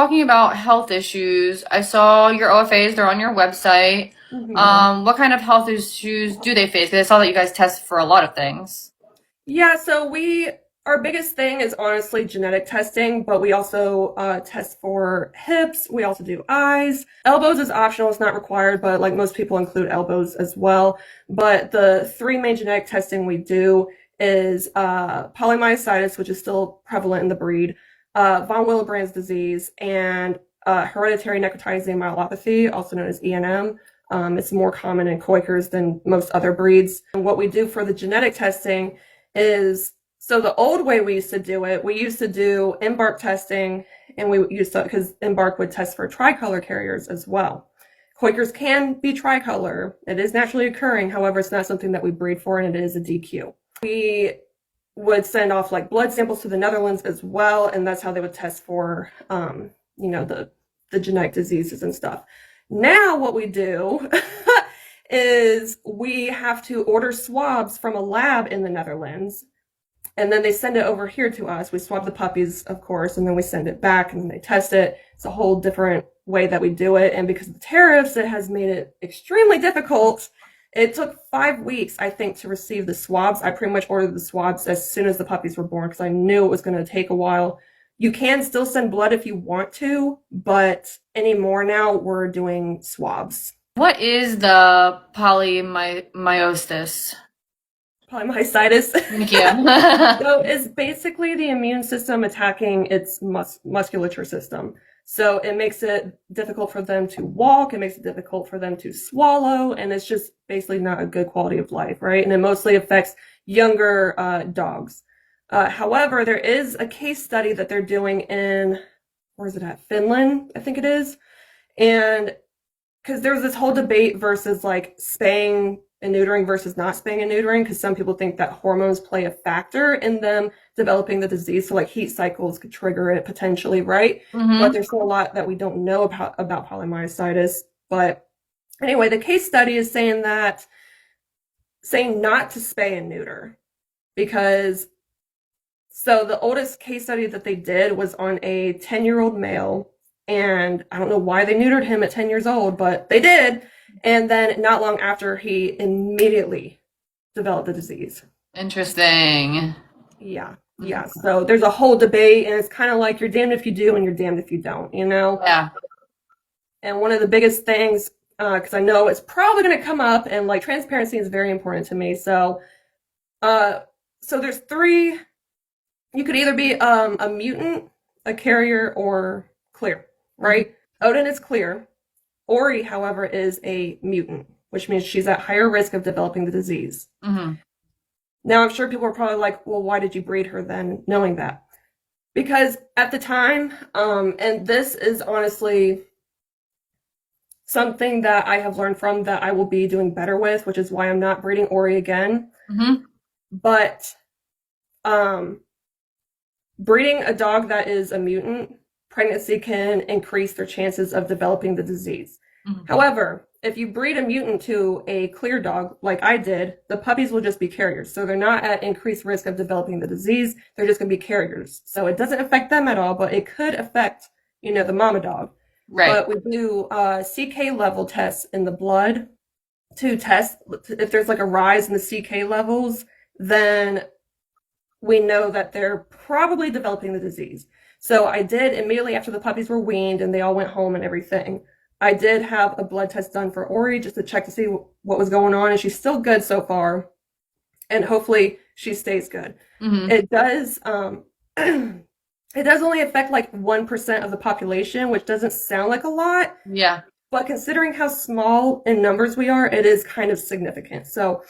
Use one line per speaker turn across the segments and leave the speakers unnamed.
Talking about health issues, I saw your OFAs, they're on your website. What kind of health issues do they face? Because I saw that you guys test for a lot of things.
Yeah, so our biggest thing is honestly genetic testing, but we also test for hips. We also do eyes. Elbows is optional, it's not required, but like most people include elbows as well. But the three main genetic testing we do is polymyositis, which is still prevalent in the breed, von Willebrand's disease, and hereditary necrotizing myelopathy, also known as ENM. It's more common in Kooikers than most other breeds. And what we do for the genetic testing is, so the old way we used to do it, we used to do embark testing, and we used to, because embark would test for tricolor carriers as well. Kooikers can be tricolor. It is naturally occurring. However, it's not something that we breed for, and it is a DQ. We would send off like blood samples to the Netherlands as well, and that's how they would test for, the genetic diseases and stuff. Now what we do is we have to order swabs from a lab in the Netherlands, and then they send it over here to us. We swab the puppies, of course, and then we send it back, and then they test it. It's a whole different way that we do it, and because of the tariffs, it has made it extremely difficult. It took 5 weeks, I think, to receive the swabs. I pretty much ordered the swabs as soon as the puppies were born because I knew it was going to take a while. You can still send blood if you want to, but anymore now, we're doing swabs.
What is the polymyositis?
Polymyositis.
Thank you.
So it's basically the immune system attacking its musculature system. So it makes it difficult for them to walk, it makes it difficult for them to swallow, and it's just basically not a good quality of life, right? And it mostly affects younger dogs. However, there is a case study that they're doing in, where is it at? Finland, I think it is. And because there's this whole debate versus like spaying and neutering versus not spaying and neutering, because some people think that hormones play a factor in them developing the disease. So like heat cycles could trigger it potentially, right? But there's still a lot that we don't know about polymyositis. But anyway, the case study is saying not to spay and neuter, because so the oldest case study that they did was on a 10-year-old male, and I don't know why they neutered him at 10 years old, but they did. And then not long after, he immediately developed the disease.
Interesting.
Yeah. Yeah. So there's a whole debate, and it's kind of like you're damned if you do and you're damned if you don't, you know?
Yeah.
And one of the biggest things, because I know it's probably going to come up, and like transparency is very important to me. So, there's three. You could either be a mutant, a carrier, or clear, right? Odin is clear. Ori, however, is a mutant, which means she's at higher risk of developing the disease. Now, I'm sure people are probably like, well, why did you breed her then, knowing that? Because at the time, and this is honestly something that I have learned from that I will be doing better with, which is why I'm not breeding Ori again. But breeding a dog that is a mutant, pregnancy can increase their chances of developing the disease. However, if you breed a mutant to a clear dog, like I did, the puppies will just be carriers. So they're not at increased risk of developing the disease. They're just going to be carriers. So it doesn't affect them at all, but it could affect, the mama dog.
Right.
But we do CK level tests in the blood to test if there's like a rise in the CK levels, then we know that they're probably developing the disease. So I did, immediately after the puppies were weaned and they all went home and everything, I did have a blood test done for Ori just to check to see what was going on, and she's still good so far, and hopefully she stays good. It does it does only affect like 1% of the population, which doesn't sound like a lot.
Yeah.
But considering how small in numbers we are, it is kind of significant. So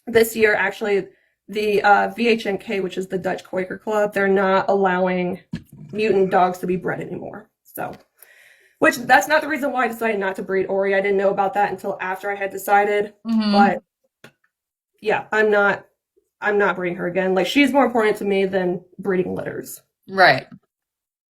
this year, actually, the VHNK, which is the Dutch Kooiker Club, they're not allowing mutant dogs to be bred anymore. So, which that's not the reason why I decided not to breed Ori. I didn't know about that until after I had decided. But yeah, I'm not breeding her again. Like, she's more important to me than breeding litters.
Right.